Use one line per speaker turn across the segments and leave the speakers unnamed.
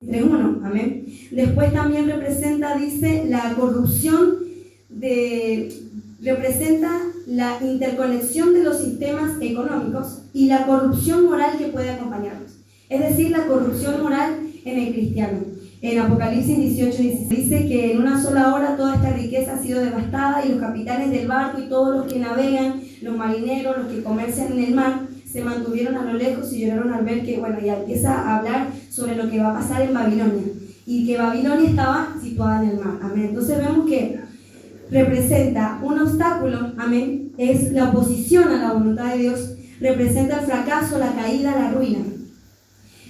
3:1, amén. Después también representa, dice, la corrupción representa la interconexión de los sistemas económicos y la corrupción moral que puede acompañarlos. Es decir, la corrupción moral en el cristiano. En Apocalipsis 18:16 dice que en una sola hora toda esta riqueza ha sido devastada y los capitanes del barco y todos los que navegan, los marineros, los que comercian en el mar, se mantuvieron a lo lejos y lloraron al ver que, bueno, ya empieza a hablar sobre lo que va a pasar en Babilonia y que Babilonia estaba situada en el mar, amén. Entonces vemos que representa un obstáculo, amén, es la oposición a la voluntad de Dios, representa el fracaso, la caída, la ruina.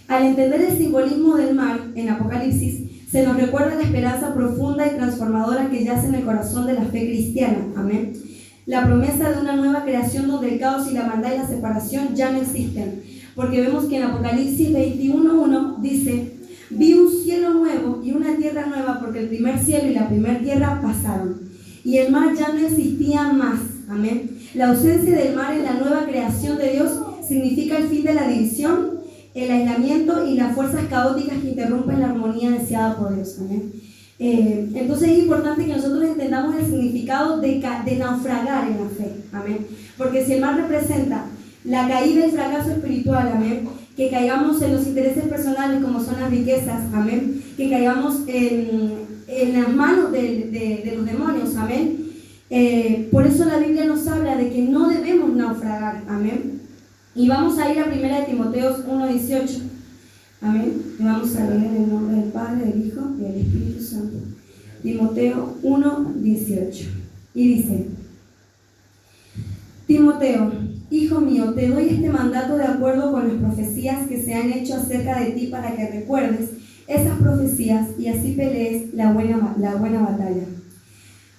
Al entender el simbolismo del mar en Apocalipsis, se nos recuerda la esperanza profunda y transformadora que yace en el corazón de la fe cristiana, amén. La promesa de una nueva creación donde el caos y la maldad y la separación ya no existen, porque vemos que en Apocalipsis 21:1 dice: vi un cielo nuevo y una tierra nueva, porque el primer cielo y la primera tierra pasaron, y el mar ya no existía más, amén. La ausencia del mar en la nueva creación de Dios significa el fin de la división, el aislamiento y las fuerzas caóticas que interrumpen la armonía deseada por Dios, amén. Entonces es importante que nosotros entendamos el significado de naufragar en la fe, amén. Porque si el mar representa la caída y el fracaso espiritual, amén, que caigamos en los intereses personales como son las riquezas, amén, que caigamos en las manos de los demonios, amén. Por eso la Biblia nos habla de que no debemos naufragar, amén. Y vamos a ir a 1 Timoteo 1:18. Amén. Y vamos a leer en el nombre del Padre, del Hijo y del Espíritu Santo. Timoteo 1:18. Y dice: Timoteo, hijo mío, te doy este mandato de acuerdo con las profecías que se han hecho acerca de ti, para que recuerdes esas profecías y así pelees la buena batalla.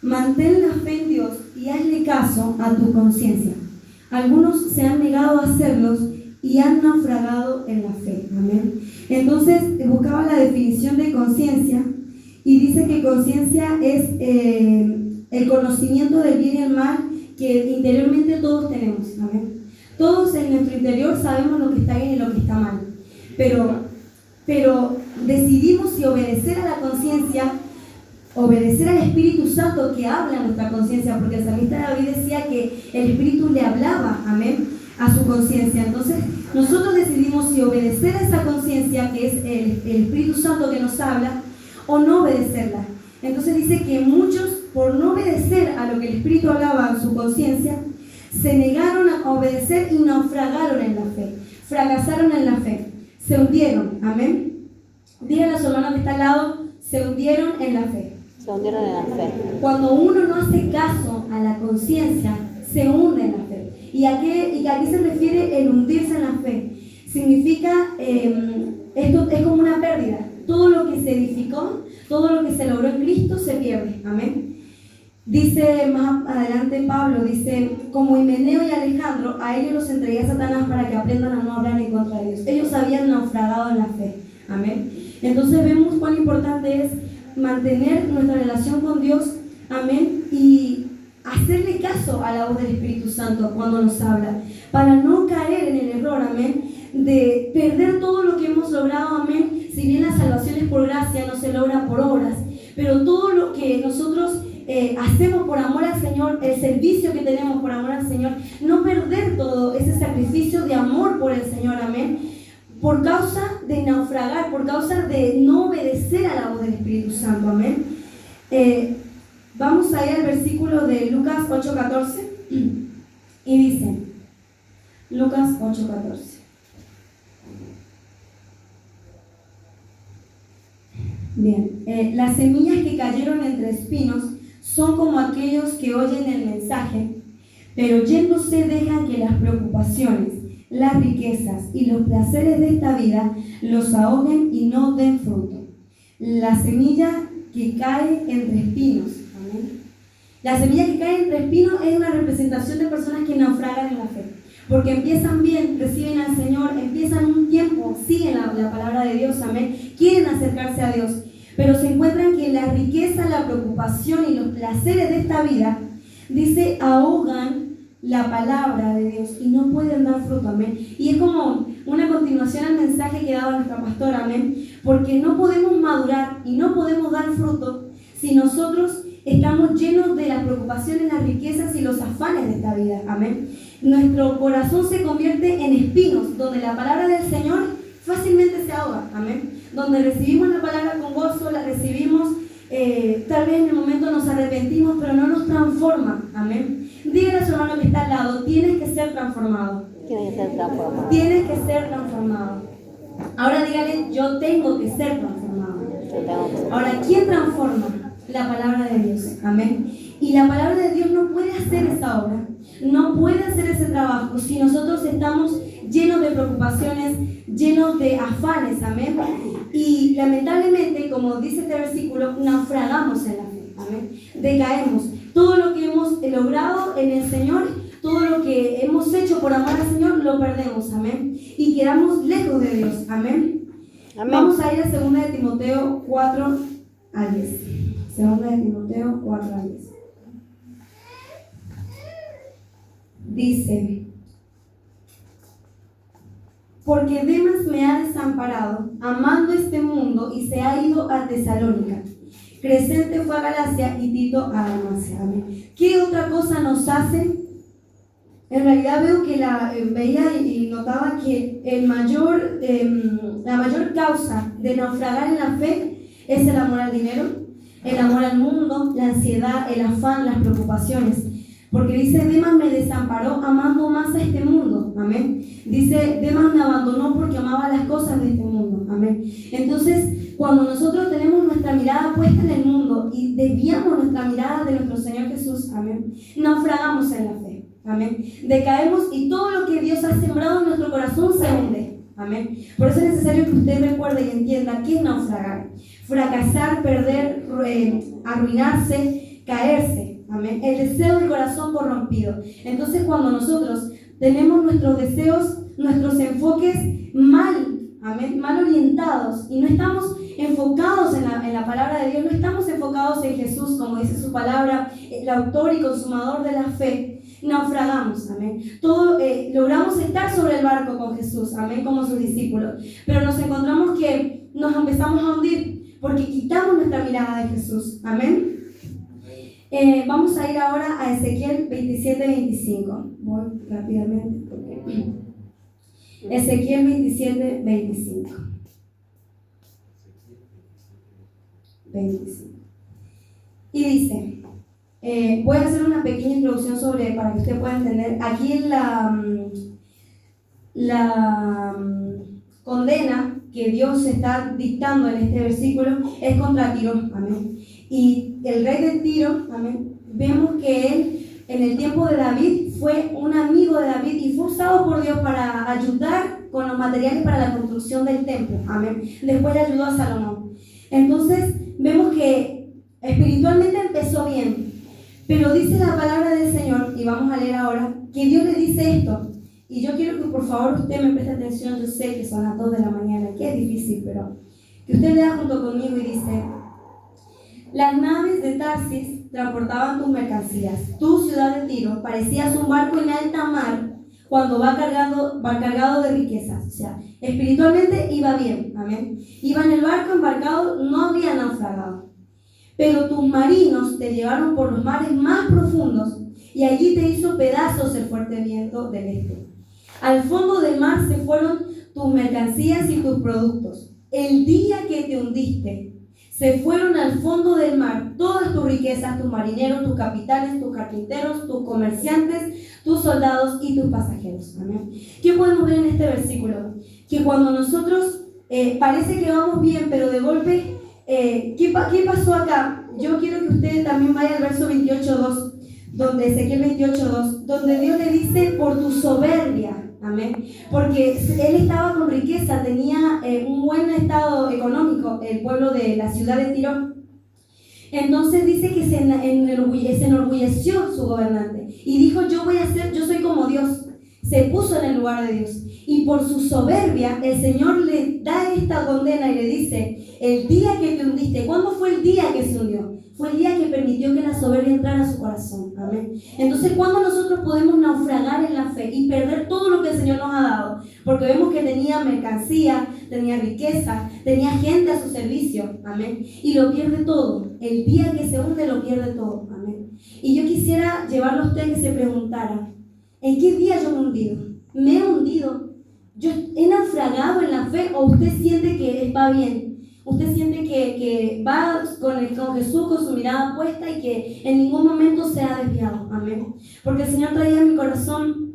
Mantén la fe en Dios y hazle caso a tu conciencia. Algunos se han negado a hacerlos y han naufragado en la fe. Amén. Entonces buscaba la definición de conciencia y dice que conciencia es el conocimiento del bien y el mal que interiormente todos tenemos. Amén. Todos en nuestro interior sabemos lo que está bien y lo que está mal, pero decidimos si obedecer a la conciencia, obedecer al Espíritu Santo que habla en nuestra conciencia, porque el salmista David decía que el Espíritu le hablaba, amén, a su conciencia. Entonces nosotros decidimos si obedecer a esa conciencia que es el Espíritu Santo que nos habla, o no obedecerla. Entonces dice que muchos, por no obedecer a lo que el Espíritu hablaba en su conciencia, se negaron a obedecer y naufragaron en la fe, fracasaron en la fe, se hundieron, amén. Díganle a su hermano que está al lado: se hundieron en la fe.
Se hundieron en la fe.
Cuando uno no hace caso a la conciencia, se hunde en la fe. ¿Y a qué se refiere el hundirse en la fe? Significa, esto es como una pérdida. Todo lo que se edificó, todo lo que se logró en Cristo se pierde. Amén. Dice más adelante Pablo, dice: como Himeneo y Alejandro, a ellos los entregué a Satanás para que aprendan a no hablar en contra de Dios. Ellos habían naufragado en la fe. Amén. Entonces vemos cuán importante es mantener nuestra relación con Dios, amén, y hacerle caso a la voz del Espíritu Santo cuando nos habla, para no caer en el error, amén, de perder todo lo que hemos logrado, amén. Si bien la salvación es por gracia, no se logra por obras, pero todo lo que nosotros hacemos por amor al Señor, el servicio que tenemos por amor al Señor, no perder todo ese sacrificio de amor por el Señor, amén, por causa de naufragar, por causa de no obedecer a la voz del Espíritu Santo, amén. Vamos a ir al versículo de Lucas 8:14 y dice, Lucas 8:14. Bien, las semillas que cayeron entre espinos son como aquellos que oyen el mensaje, pero yéndose dejan que las preocupaciones, las riquezas y los placeres de esta vida los ahoguen y no den fruto. La semilla que cae entre espinos, ¿amén? La semilla que cae entre espinos es una representación de personas que naufragan en la fe, porque empiezan bien, reciben al Señor, empiezan un tiempo, siguen la palabra de Dios, amén, quieren acercarse a Dios, pero se encuentran que la riqueza, la preocupación y los placeres de esta vida, dice, ahogan la palabra de Dios y no pueden dar fruto, amén. Y es como una continuación al mensaje que daba nuestra pastora, amén, porque no podemos madurar y no podemos dar fruto si nosotros estamos llenos de las preocupaciones, las riquezas y los afanes de esta vida, amén. Nuestro corazón se convierte en espinos, donde la palabra del Señor fácilmente se ahoga, amén, donde recibimos la palabra con gozo, la recibimos, tal vez en el momento nos arrepentimos, pero no nos transforma, amén. Dígale a su hermano que está al lado, tienes que ser transformado.
Tienes que ser transformado.
Tienes que ser transformado. Ahora dígale, yo tengo que ser transformado. Ahora, ¿quién transforma? La palabra de Dios, amén. Y la palabra de Dios no puede hacer esa obra, no puede hacer ese trabajo si nosotros estamos llenos de preocupaciones, llenos de afanes, amén. Y lamentablemente, como dice este versículo, naufragamos en la fe, amén. Decaemos. Todo lo que hemos logrado en el Señor, todo lo que hemos hecho por amor al Señor, lo perdemos, amén. Y quedamos lejos de Dios, amén. Amén. Vamos a ir a 2 de Timoteo 4 al 10. 2 de Timoteo 4 al 10. Dice: porque Demas me ha desamparado, amando este mundo, y se ha ido a Tesalónica. Crescente fue a Galacia y Tito a Dalmacia. Amén. ¿Qué otra cosa nos hace? En realidad veo que veía y notaba que la mayor causa de naufragar en la fe es el amor al dinero, el amor al mundo, la ansiedad, el afán, las preocupaciones. Porque dice, Demas me desamparó amando más a este mundo, amén. Dice, Demas me abandonó porque amaba las cosas de este mundo, amén. Entonces, cuando nosotros tenemos nuestra mirada puesta en el mundo y desviamos nuestra mirada de nuestro Señor Jesús, amén, naufragamos en la fe, amén. Decaemos y todo lo que Dios ha sembrado en nuestro corazón se hunde, amén. Por eso es necesario que usted recuerde y entienda qué es naufragar. Fracasar, perder, arruinarse, caerse. Amén. El deseo del corazón corrompido. Entonces, cuando nosotros tenemos nuestros deseos, nuestros enfoques mal, amén, mal orientados y no estamos enfocados en la palabra de Dios, no estamos enfocados en Jesús, como dice su palabra, el autor y consumador de la fe, naufragamos, amén. Logramos estar sobre el barco con Jesús, amén, como sus discípulos, pero nos encontramos que nos empezamos a hundir porque quitamos nuestra mirada de Jesús, amén. Vamos a ir ahora a Ezequiel 27-25. Voy rápidamente porque... Ezequiel 27-25. Y dice, voy a hacer una pequeña introducción para que usted pueda entender. Aquí la condena que Dios está dictando en este versículo es contra Tiro, amén. Y el rey de Tiro, amén, vemos que él en el tiempo de David fue un amigo de David y fue usado por Dios para ayudar con los materiales para la construcción del templo, amén. Después le ayudó a Salomón. Entonces vemos que espiritualmente empezó bien, pero dice la palabra del Señor, y vamos a leer ahora, que Dios le dice esto. Y yo quiero que por favor usted me preste atención. Yo sé que son las 2 de la mañana, que es difícil, pero que usted lea junto conmigo y dice: las naves de Tarsis transportaban tus mercancías. Tu ciudad de Tiro parecías un barco en alta mar cuando va cargado de riquezas. O sea, espiritualmente iba bien, amén. Iba en el barco embarcado, no había naufragado. Pero tus marinos te llevaron por los mares más profundos y allí te hizo pedazos el fuerte viento del este. Al fondo del mar se fueron tus mercancías y tus productos. El día que te hundiste, se fueron al fondo del mar todas tus riquezas, tus marineros, tus capitanes, tus carpinteros, tus comerciantes, tus soldados y tus pasajeros. Amén. ¿Qué podemos ver en este versículo? Que cuando nosotros parece que vamos bien, pero de golpe, ¿qué pasó acá? Yo quiero que usted también vaya al verso 28.2, donde Ezequiel 28.2, donde Dios le dice: por tu soberbia. Amén. Porque él estaba con riqueza, tenía un buen estado económico, el pueblo de la ciudad de Tiro. Entonces dice que se enorgulleció su gobernante y dijo: yo soy como Dios. Se puso en el lugar de Dios y por su soberbia el Señor le da esta condena y le dice: el día que te hundiste. ¿Cuándo fue el día que se hundió? Fue el día que permitió que la soberbia entrara a su corazón. Amén. Entonces, ¿cuándo nosotros podemos naufragar en la fe y perder todo lo que el Señor nos ha dado? porque vemos que tenía mercancía, tenía riqueza, tenía gente a su servicio, amén, y lo pierde todo. El día que se hunde lo pierde todo, amén. Y yo quisiera llevarlo a usted que se preguntara, ¿en qué día yo me he hundido? ¿Me he hundido? ¿Yo he naufragado en la fe o usted siente que va bien? ¿Usted siente que va con Jesús con su mirada puesta y que en ningún momento se ha desviado? Amén. Porque el Señor traía en mi corazón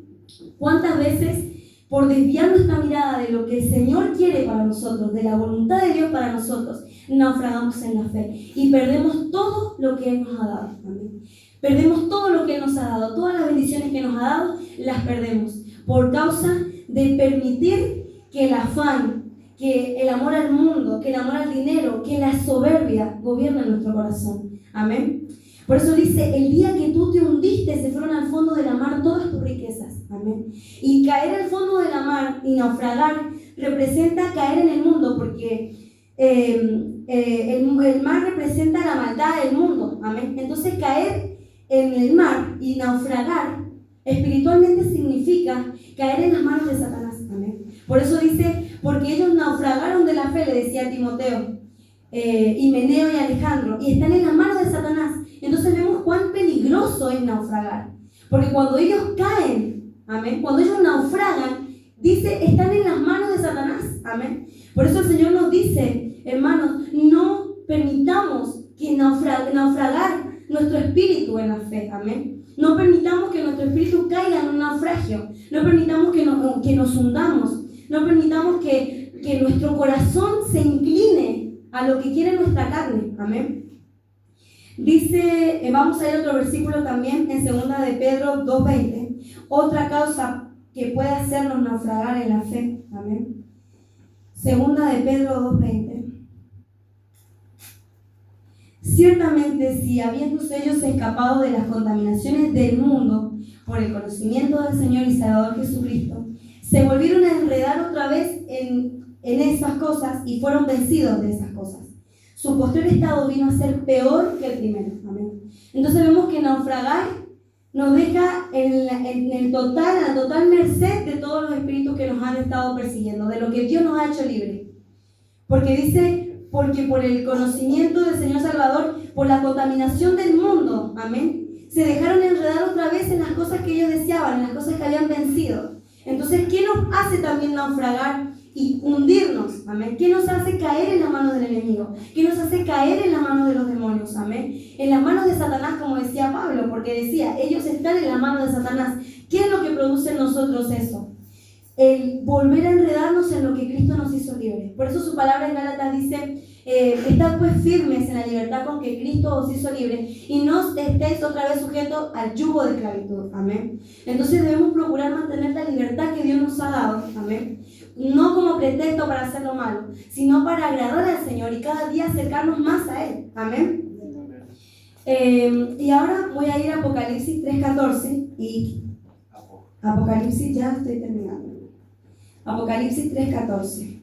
cuántas veces por desviar nuestra mirada de lo que el Señor quiere para nosotros, de la voluntad de Dios para nosotros, naufragamos en la fe y perdemos todo lo que Él nos ha dado. Amén. Perdemos todo lo que Él nos ha dado, todas las bendiciones que nos ha dado, las perdemos por causa de permitir que el afán, que el amor al mundo, que el amor al dinero, que la soberbia gobierne nuestro corazón. Amén. Por eso dice, el día que tú te hundiste, se fueron al fondo de la mar todas tus riquezas. Amén. Y caer al fondo de la mar y naufragar representa caer en el mundo, porque el mar representa la maldad del mundo. Amén. Entonces caer en el mar y naufragar espiritualmente significa caer en las manos de Satanás. Amén. Por eso dice, porque ellos naufragaron de la fe, le decía a Timoteo, Himeneo y Alejandro, y están en las manos de Satanás. Entonces vemos cuán peligroso es naufragar, porque cuando ellos caen, amén, cuando ellos naufragan, dice, están en las manos de Satanás. Amén. Por eso el Señor nos dice, hermanos, no permitamos que naufragar nuestro espíritu en la fe. Amén. No permitamos que nuestro espíritu caiga en un naufragio. No permitamos que nos hundamos. No permitamos que nuestro corazón se incline a lo que quiere nuestra carne. Amén. Dice, vamos a ir a otro versículo también en 2 de Pedro 2:20. Otra causa que puede hacernos naufragar en la fe. Amén. 2 de Pedro 2:20. Ciertamente, si habiéndose ellos escapado de las contaminaciones del mundo por el conocimiento del Señor y Salvador Jesucristo, se volvieron a enredar otra vez en esas cosas y fueron vencidos de esas cosas, su posterior estado vino a ser peor que el primero. Amén. Entonces vemos que naufragar nos deja en la total merced de todos los espíritus que nos han estado persiguiendo, de lo que Dios nos ha hecho libre. Porque dice, porque por el conocimiento del Señor Salvador, por la contaminación del mundo, amén, se dejaron enredar otra vez en las cosas que ellos deseaban, en las cosas que habían vencido. Entonces, ¿qué nos hace también naufragar y hundirnos? Amén. ¿Qué nos hace caer en las manos del enemigo? ¿Qué nos hace caer en las manos de los demonios? Amén. En las manos de Satanás, como decía Pablo, porque decía, ellos están en las manos de Satanás. ¿Qué es lo que produce en nosotros eso? El volver a enredarnos en lo que Cristo nos hizo libres. Por eso su palabra en Gálatas dice, estad pues firmes en la libertad con que Cristo os hizo libres y no estéis otra vez sujetos al yugo de esclavitud. Amén. Entonces debemos procurar mantener la libertad que Dios nos ha dado. Amén. No como pretexto para hacer lo malo, sino para agradar al Señor y cada día acercarnos más a Él. Amén. Y ahora voy a ir a Apocalipsis 3:14 y Apocalipsis, ya estoy terminando. Apocalipsis 3:14.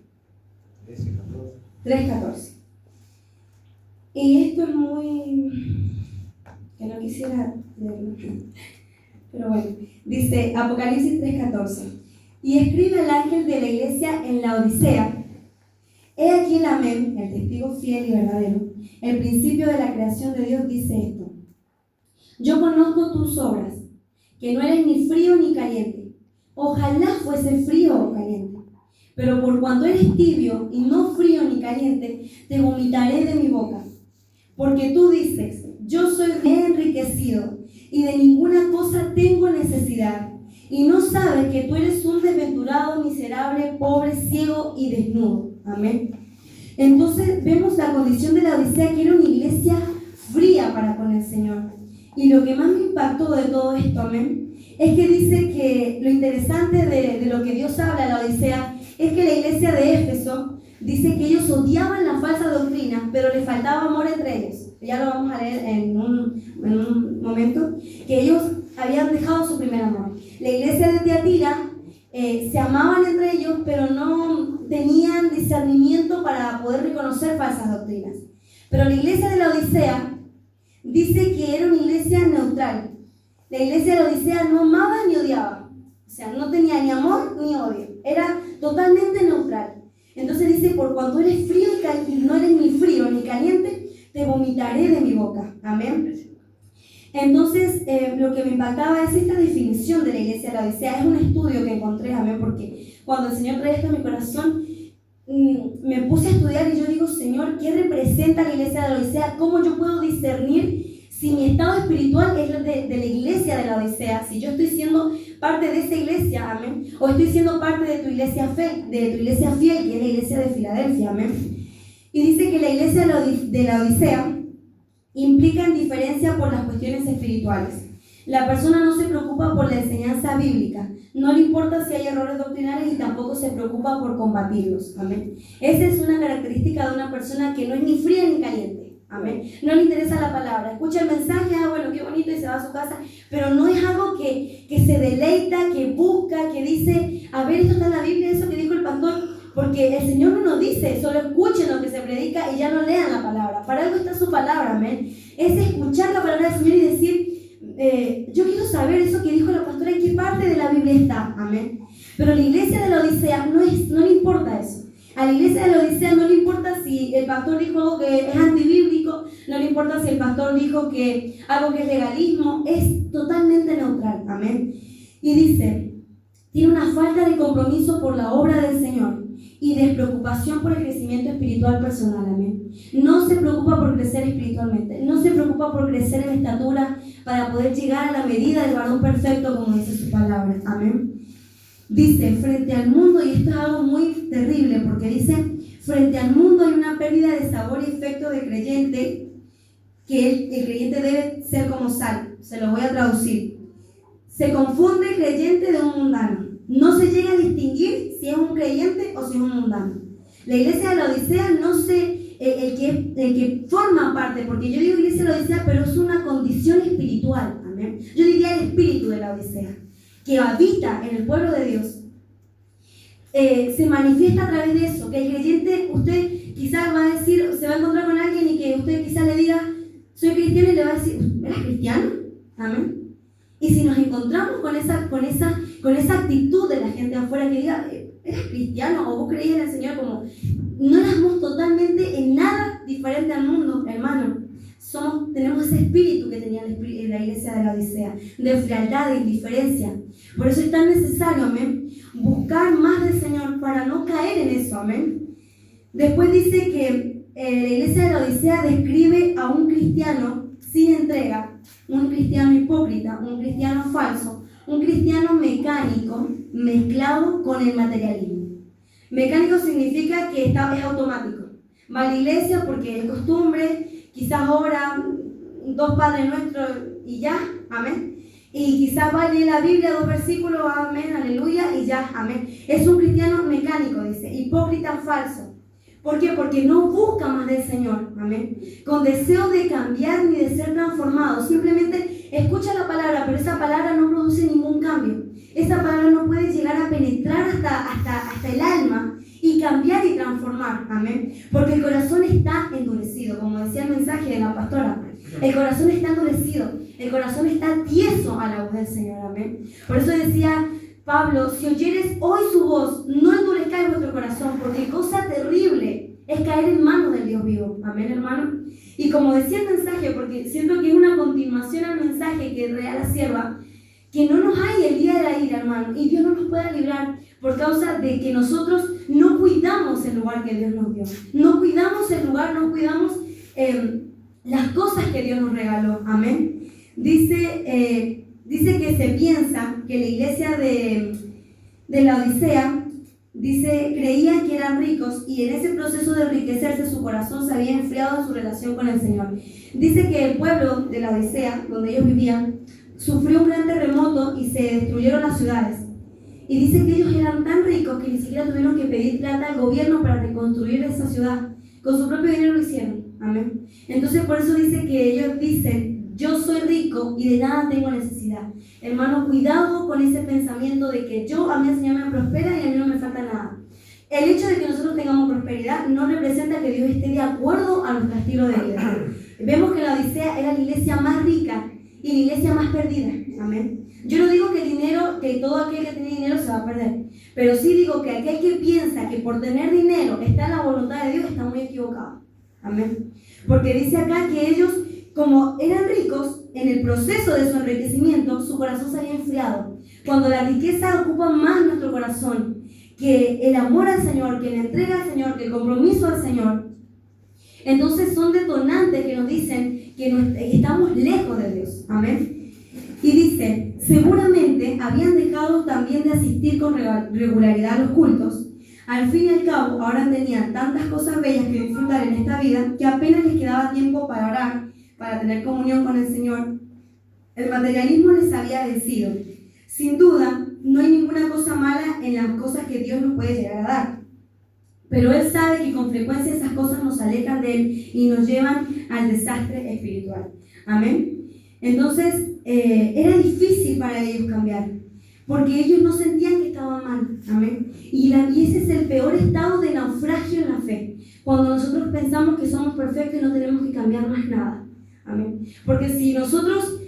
3:14. Y esto es muy... que no quisiera leerlo. Pero bueno, dice Apocalipsis 3:14. Y escribe el ángel de la iglesia en la Odisea. He aquí el amén, el testigo fiel y verdadero. El principio de la creación de Dios dice esto. Yo conozco tus obras, que no eres ni frío ni caliente. Ojalá fuese frío o caliente. Pero por cuanto eres tibio y no frío ni caliente, te vomitaré de mi boca. Porque tú dices, yo soy enriquecido y de ninguna cosa tengo necesidad. Y no sabes que tú eres un desventurado, miserable, pobre, ciego y desnudo. Amén. Entonces vemos la condición de la Odisea, que era una iglesia fría para con el Señor. Y lo que más me impactó de todo esto, amén, es que dice que lo interesante de lo que Dios habla en la Odisea es que la iglesia de Éfeso dice que ellos odiaban la falsa doctrina, pero les faltaba amor entre ellos. Ya lo vamos a leer en un momento, que ellos habían dejado su primer amor. La iglesia de Tiatira se amaban entre ellos, pero no tenían discernimiento para poder reconocer falsas doctrinas. Pero la iglesia de la Odisea dice que era una iglesia neutral. La iglesia de la Odisea no amaba ni odiaba. O sea, no tenía ni amor ni odio. era totalmente neutral. Entonces dice, por cuanto eres frío y no eres ni frío ni caliente, te vomitaré de mi boca. Amén. Entonces, lo que me impactaba es esta definición de la iglesia de la Odisea. Es un estudio que encontré, amén, porque cuando el Señor trae esto a mi corazón, me puse a estudiar y yo digo, Señor, ¿qué representa la iglesia de la Odisea? ¿Cómo yo puedo discernir si mi estado espiritual es de la iglesia de la Odisea? Si yo estoy siendo parte de esa iglesia, amén, o estoy siendo parte de tu iglesia fiel, que es la iglesia de Filadelfia, amén. Y dice que la iglesia de la Odisea implica indiferencia por las cuestiones espirituales. La persona no se preocupa por la enseñanza bíblica, no le importa si hay errores doctrinales y tampoco se preocupa por combatirlos. Amén. Esa es una característica de una persona que no es ni fría ni caliente. Amén. No le interesa la palabra, escucha el mensaje, bueno, qué bonito, y se va a su casa, pero no es algo que se deleita, que busca, que dice, a ver, esto está en la Biblia, eso que dijo el pastor. Porque el Señor no nos dice, solo escuchen lo que se predica y ya no lean la palabra. Para algo está su palabra, amén. Es escuchar la palabra del Señor y decir, yo quiero saber eso que dijo la pastora, en qué parte de la Biblia está, amén. Pero la iglesia de la Odisea no le importa eso. A la iglesia de la Odisea no le importa si el pastor dijo algo que es antibíblico, no le importa si el pastor dijo que algo que es legalismo, es totalmente neutral, amén. Y dice, tiene una falta de compromiso por la obra del Señor y despreocupación por el crecimiento espiritual personal, amén. No se preocupa por crecer espiritualmente, no se preocupa por crecer en estatura para poder llegar a la medida del varón perfecto, como dice su palabra, amén. Dice, frente al mundo, y esto es algo muy terrible, porque dice, frente al mundo hay una pérdida de sabor y efecto de creyente, que el creyente debe ser como sal. Se lo voy a traducir. Se confunde creyente de un mundano. No se llega a distinguir si es un creyente o si es un mundano. La iglesia de la Odisea no sé el que forma parte, porque yo digo iglesia de la Odisea, pero es una condición espiritual, amén. Yo diría el espíritu de la Odisea, que habita en el pueblo de Dios. Se manifiesta a través de eso, que el creyente, usted quizás va a decir, se va a encontrar con alguien y que usted quizás le diga, soy cristiano, y le va a decir, ¿eres cristiano? Amén. Y si nos encontramos con esa actitud de la gente afuera que diga, ¿eres cristiano o vos creías en el Señor? Como no éramos totalmente en nada diferente al mundo, hermano. Tenemos ese espíritu que tenía la iglesia de la Odisea, de frialdad, de indiferencia. Por eso es tan necesario, amén, buscar más del Señor para no caer en eso, amén. Después dice que la iglesia de la Odisea describe a un cristiano sin entrega, un cristiano hipócrita, un cristiano falso, un cristiano mecánico mezclado con el materialismo. Mecánico significa que es automático. Va a la iglesia porque es costumbre, quizás ora 2 Padres Nuestros y ya, amén. Y quizás va a leer la Biblia, 2 versículos, amén, aleluya, y ya, amén. Es un cristiano mecánico, dice, hipócrita falso. ¿Por qué? Porque no busca más del Señor, amén, con deseo de cambiar ni de ser transformado. Simplemente escucha la palabra, pero esa palabra no produce ningún cambio. Esa palabra no puede llegar a penetrar hasta el alma y cambiar y transformar, amén, porque el corazón está endurecido, como decía el mensaje de la pastora. El corazón está endurecido, el corazón está tieso a la voz del Señor, amén. Por eso decía Pablo, si oyeres hoy su voz, no endurezcáis vuestro corazón, porque cosa terrible es caer en manos del Dios vivo. Amén, hermano. Y como decía el mensaje, porque siento que es una continuación al mensaje que traía la sierva, que no nos hay el día de la ira, hermano, y Dios no nos pueda librar por causa de que nosotros no cuidamos el lugar que Dios nos dio. No cuidamos el lugar, no cuidamos las cosas que Dios nos regaló. Amén. Dice que se piensa que la iglesia de la Odisea, dice, creían que eran ricos y en ese proceso de enriquecerse su corazón se había enfriado en su relación con el Señor. Dice que el pueblo de la Odisea, donde ellos vivían, sufrió un gran terremoto y se destruyeron las ciudades. Y dice que ellos eran tan ricos que ni siquiera tuvieron que pedir plata al gobierno para reconstruir esa ciudad. Con su propio dinero lo hicieron. Amén. Entonces por eso dice que ellos dicen, yo soy rico y de nada tengo necesidad. Hermano, cuidado con ese pensamiento de que a mí el Señor me prospera y a mí no me falta nada. El hecho de que nosotros tengamos prosperidad no representa que Dios esté de acuerdo a nuestro estilo de vida. Vemos que la Odisea era la iglesia más rica y la iglesia más perdida. Amén. Yo no digo que el dinero, que todo aquel que tiene dinero se va a perder, pero sí digo que aquel que piensa que por tener dinero está en la voluntad de Dios está muy equivocado. Amén. Porque dice acá que ellos, como eran ricos, en el proceso de su enriquecimiento, su corazón se había enfriado. Cuando la riqueza ocupa más nuestro corazón que el amor al Señor, que la entrega al Señor, que el compromiso al Señor, entonces son detonantes que nos dicen que estamos lejos de Dios. Amén. Y dice, seguramente habían dejado también de asistir con regularidad a los cultos. Al fin y al cabo, ahora tenían tantas cosas bellas que disfrutar en esta vida que apenas les quedaba tiempo para orar, para tener comunión con el Señor. El materialismo les había vencido. Sin duda, no hay ninguna cosa mala en las cosas que Dios nos puede llegar a dar. Pero Él sabe que con frecuencia esas cosas nos alejan de Él y nos llevan al desastre espiritual. Amén. Entonces, era difícil para ellos cambiar, porque ellos no sentían que estaban mal. Amén. Y ese es el peor estado de naufragio en la fe, cuando nosotros pensamos que somos perfectos y no tenemos que cambiar más nada. Amén. Porque si nosotros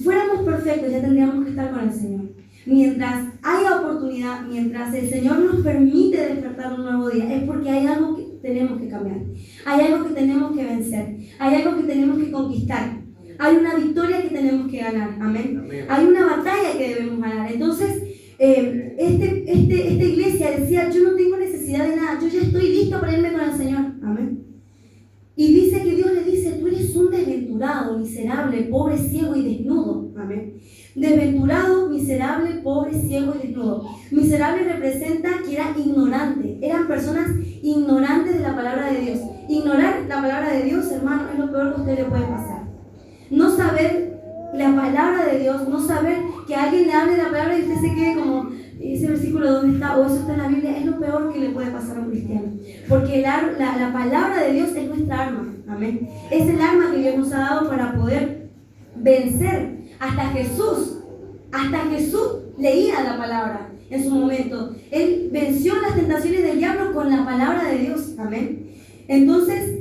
fuéramos perfectos, ya tendríamos que estar con el Señor. Mientras haya oportunidad, mientras el Señor nos permite despertar un nuevo día, es porque hay algo que tenemos que cambiar, hay algo que tenemos que vencer, hay algo que tenemos que conquistar, hay una victoria que tenemos que ganar. Amén. Amén. Hay una batalla que debemos ganar. Entonces, esta iglesia decía, yo no tengo necesidad de nada, yo ya estoy listo para irme con el Señor. Amén. Y dice que Dios le dice, tú eres un desventurado, miserable, pobre, ciego y desnudo. Amén. Desventurado, miserable, pobre, ciego y desnudo. Miserable representa que era ignorante. Eran personas ignorantes de la palabra de Dios. Ignorar la palabra de Dios, hermano, es lo peor que a usted le puede pasar. No saber la palabra de Dios, no saber que alguien le hable la palabra y usted se quede como, ese versículo dónde está, o eso está en la Biblia, es lo peor que le puede pasar a un cristiano. Porque la palabra de Dios es nuestra arma. Amén. Es el arma que Dios nos ha dado para poder vencer. Hasta Jesús leía la palabra en su momento. Él venció las tentaciones del diablo con la palabra de Dios. Amén. Entonces,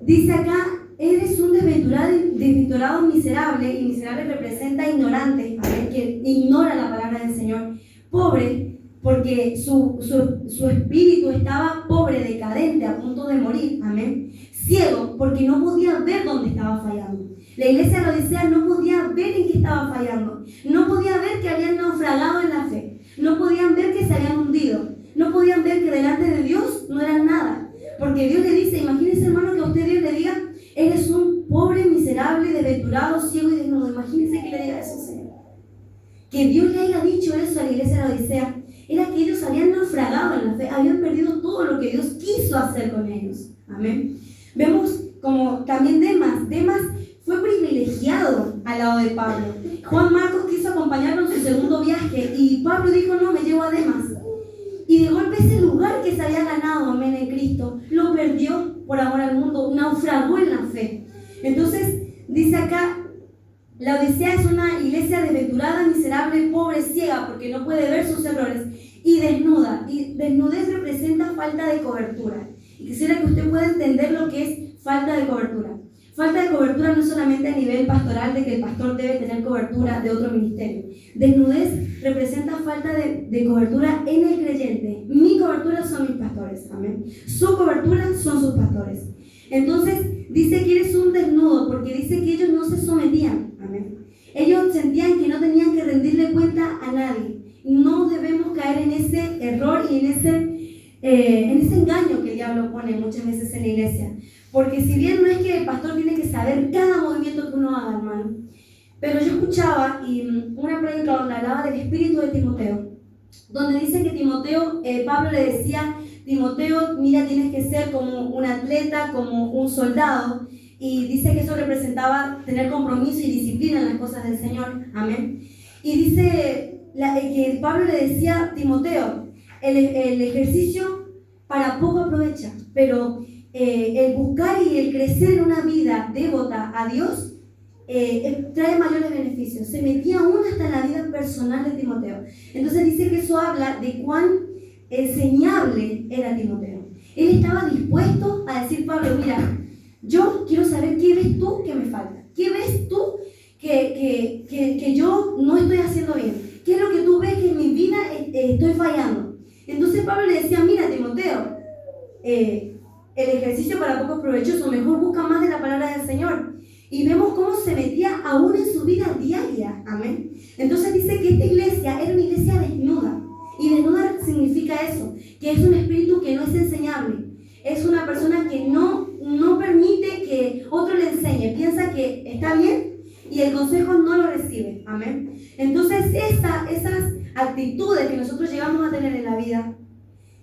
dice acá, eres un desventurado miserable, y miserable representa ignorante, ¿amén? Que ignora la palabra del Señor. Pobre, porque su espíritu estaba pobre, decadente, a punto de morir. Amén. Ciego, porque no podía ver dónde estaba fallando. La iglesia de Laodicea no podía ver en qué estaba fallando. No podía ver que habían naufragado en la fe. No podían ver que se habían hundido. No podían ver que delante de Dios no eran nada. Porque Dios le dice, imagínese, hermano, que a usted Dios le diga, eres un pobre, miserable, desventurado, ciego y desnudo. Imagínese que le diga eso, Señor. Que Dios le haya dicho eso a la iglesia de Laodicea, era que ellos habían naufragado en la fe, habían perdido todo lo que Dios quiso hacer con ellos. Amén. Vemos como también Demas fue privilegiado al lado de Pablo. Juan Marcos quiso acompañarlo en su segundo viaje y Pablo dijo, no, me llevo a Demas. Y de golpe ese lugar que se había ganado, amén, en Cristo, lo perdió por amor al mundo, naufragó en la fe. Entonces, dice acá, Laodicea es una iglesia desventurada, miserable, pobre, ciega, porque no puede ver sus errores, y desnuda. Y desnudez representa falta de cobertura. Y quisiera que usted pueda entender lo que es falta de cobertura. Falta de cobertura no solamente a nivel pastoral, de que el pastor debe tener cobertura de otro ministerio. Desnudez representa falta de cobertura en el creyente. Mi cobertura son mis pastores, amén. Su cobertura son sus pastores. Entonces, dice que eres un desnudo, porque dice que ellos no se sometían, amén. Ellos sentían que no tenían que rendirle cuenta a nadie. No debemos caer en ese error y en ese engaño que el diablo pone muchas veces en la iglesia. Porque si bien no es que el pastor tiene que saber cada movimiento que uno haga, hermano, pero yo escuchaba una prédica donde hablaba del espíritu de Timoteo, donde dice que Timoteo, Pablo le decía, Timoteo, mira, tienes que ser como un atleta, como un soldado, y dice que eso representaba tener compromiso y disciplina en las cosas del Señor, amén. Y dice que Pablo le decía, Timoteo, el ejercicio para poco aprovecha, pero el buscar y el crecer en una vida devota a Dios trae mayores beneficios. Se metía aún hasta en la vida personal de Timoteo. Entonces dice que eso habla de cuán enseñable era Timoteo. Él estaba dispuesto a decir, Pablo, mira, yo quiero saber qué ves tú que me falta, qué ves tú que que yo no estoy haciendo bien? ¿Qué es lo que tú ves que en mi vida estoy fallando? Entonces Pablo le decía, mira Timoteo, el ejercicio para poco es provechoso, mejor busca más de la palabra del Señor. Y vemos cómo se metía aún en su vida diaria, amén. Entonces dice que esta iglesia era una iglesia desnuda. Y desnuda significa eso, que es un espíritu que no es enseñable. Es una persona que no permite que otro le enseñe, piensa que está bien y el consejo no lo recibe, amén. Entonces esas actitudes que nosotros llegamos a tener en la vida,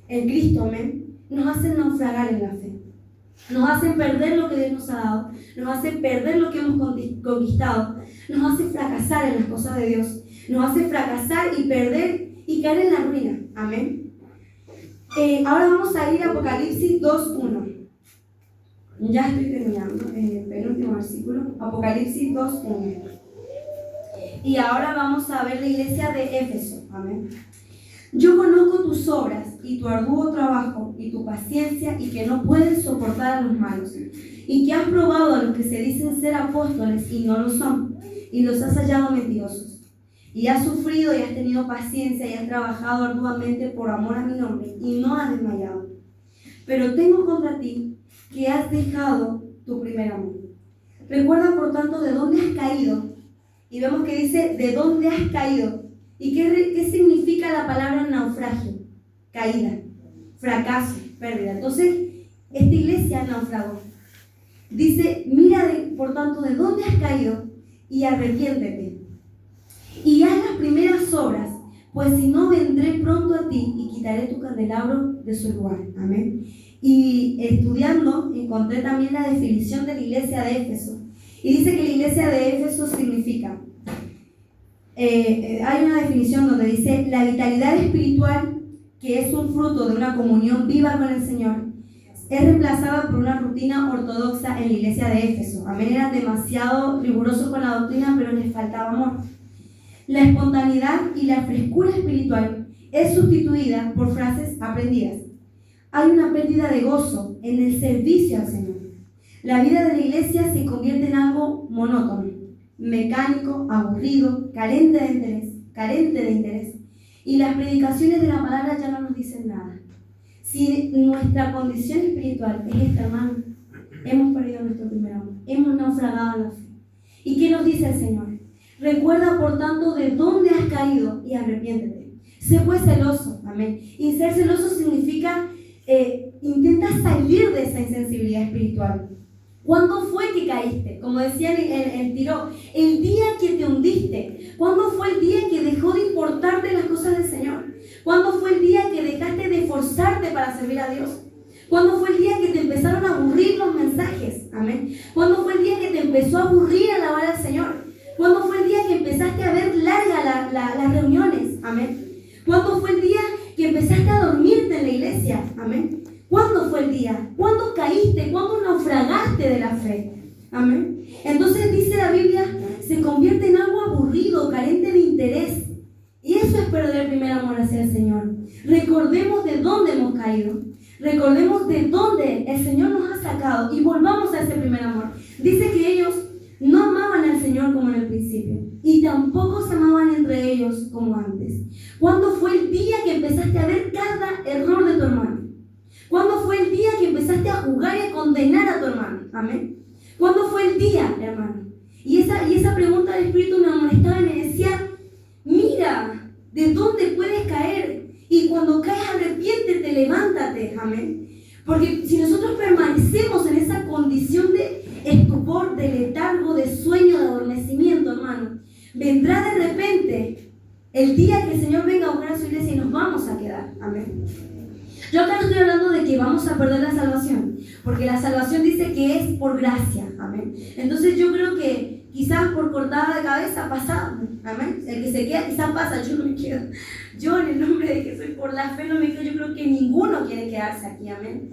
en Cristo, amén, nos hacen naufragar en la fe. Nos hacen perder lo que Dios nos ha dado, nos hacen perder lo que hemos conquistado, nos hace fracasar en las cosas de Dios, nos hace fracasar y perder y caer en la ruina, amén. Ahora vamos a ir a Apocalipsis 2:1. Ya estoy terminando, el penúltimo versículo, Apocalipsis 2:1. Y ahora vamos a ver la iglesia de Éfeso, amén. Yo conozco tus obras y tu arduo trabajo y tu paciencia y que no puedes soportar a los malos y que has probado a los que se dicen ser apóstoles y no lo son y los has hallado mentirosos y has sufrido y has tenido paciencia y has trabajado arduamente por amor a mi nombre y no has desmayado. Pero tengo contra ti que has dejado tu primer amor. Recuerda por tanto de dónde has caído. Y vemos que dice de dónde has caído. ¿Y qué significa la palabra naufragio? Caída, fracaso, pérdida. Entonces, esta iglesia naufragó. Dice, mira por tanto de dónde has caído y arrepiéntete. Y haz las primeras obras, pues si no vendré pronto a ti y quitaré tu candelabro de su lugar. Amén. Y estudiando encontré también la definición de la iglesia de Éfeso. Y dice que la iglesia de Éfeso significa, hay una definición donde dice la vitalidad espiritual, que es un fruto de una comunión viva con el Señor, es reemplazada por una rutina ortodoxa en la iglesia de Éfeso. Amén, eran demasiado rigurosos con la doctrina, pero les faltaba amor. La espontaneidad y la frescura espiritual es sustituida por frases aprendidas. Hay una pérdida de gozo en el servicio al Señor. La vida de la iglesia se convierte en algo monótono, mecánico, aburrido, carente de interés. Y las predicaciones de la palabra ya no nos dicen nada. Si nuestra condición espiritual es esta, hermano, hemos perdido nuestro primer amor, hemos naufragado en la fe. ¿Y qué nos dice el Señor? Recuerda, por tanto, de dónde has caído y arrepiéntete. Sé pues celoso, amén. Y ser celoso significa, intenta salir de esa insensibilidad espiritual. ¿Cuándo fue que caíste? Como decía el Tiro, el día que te hundiste. ¿Cuándo fue el día que dejó de importarte las cosas del Señor? ¿Cuándo fue el día que dejaste de esforzarte para servir a Dios? ¿Cuándo fue el día que te empezaron a aburrir los mensajes? Amén. ¿Cuándo fue el día que te empezó a aburrir alabar al Señor? ¿Cuándo fue el día que empezaste a ver largas las reuniones? Amén. ¿Cuándo fue el día que empezaste a dormirte en la iglesia? Amén. ¿Cuándo fue el día? ¿Cuándo caíste? ¿Cuándo naufragaste de la fe? Amén. Entonces dice la Biblia, se convierte en algo aburrido, carente de interés. Y eso es perder el primer amor hacia el Señor. Recordemos de dónde hemos caído. Recordemos de dónde el Señor nos ha sacado y volvamos a ese primer amor. Dice que ellos no amaban al Señor como en el principio y tampoco se amaban entre ellos como antes. ¿Cuándo fue el día que empezaste a ver cada error de tu hermano? ¿Cuándo fue el día que empezaste a juzgar y a condenar a tu hermano? Amén. ¿Cuándo fue el día, hermano? Y esa pregunta del Espíritu me amonestaba y me decía, mira, ¿de dónde puedes caer? Y cuando caes, arrepiéntete, levántate. Amén. Porque si nosotros permanecemos en esa condición de estupor, de letargo, de sueño, de adormecimiento, hermano, vendrá de repente el día que el Señor venga a buscar a su iglesia y nos vamos a quedar. Amén. Yo acá no estoy hablando de que vamos a perder la salvación, porque la salvación dice que es por gracia. Amén. Entonces yo creo que quizás por cortada de cabeza pasamos. Amén. El que se queda quizás pasa, yo no me quedo. Yo en el nombre de Jesús por la fe no me quedo. Yo creo que ninguno quiere quedarse aquí. Amén.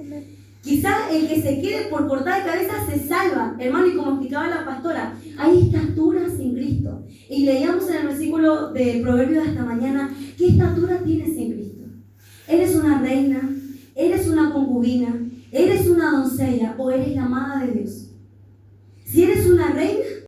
Quizás el que se quede por cortada de cabeza se salva, hermano, y como explicaba la pastora, hay estaturas en Cristo. Y leíamos en el versículo de Proverbios de esta mañana, ¿qué estatura tienes en Cristo? ¿Eres una reina? ¿Eres una concubina? ¿Eres una doncella? ¿O eres la amada de Dios? Si eres una reina,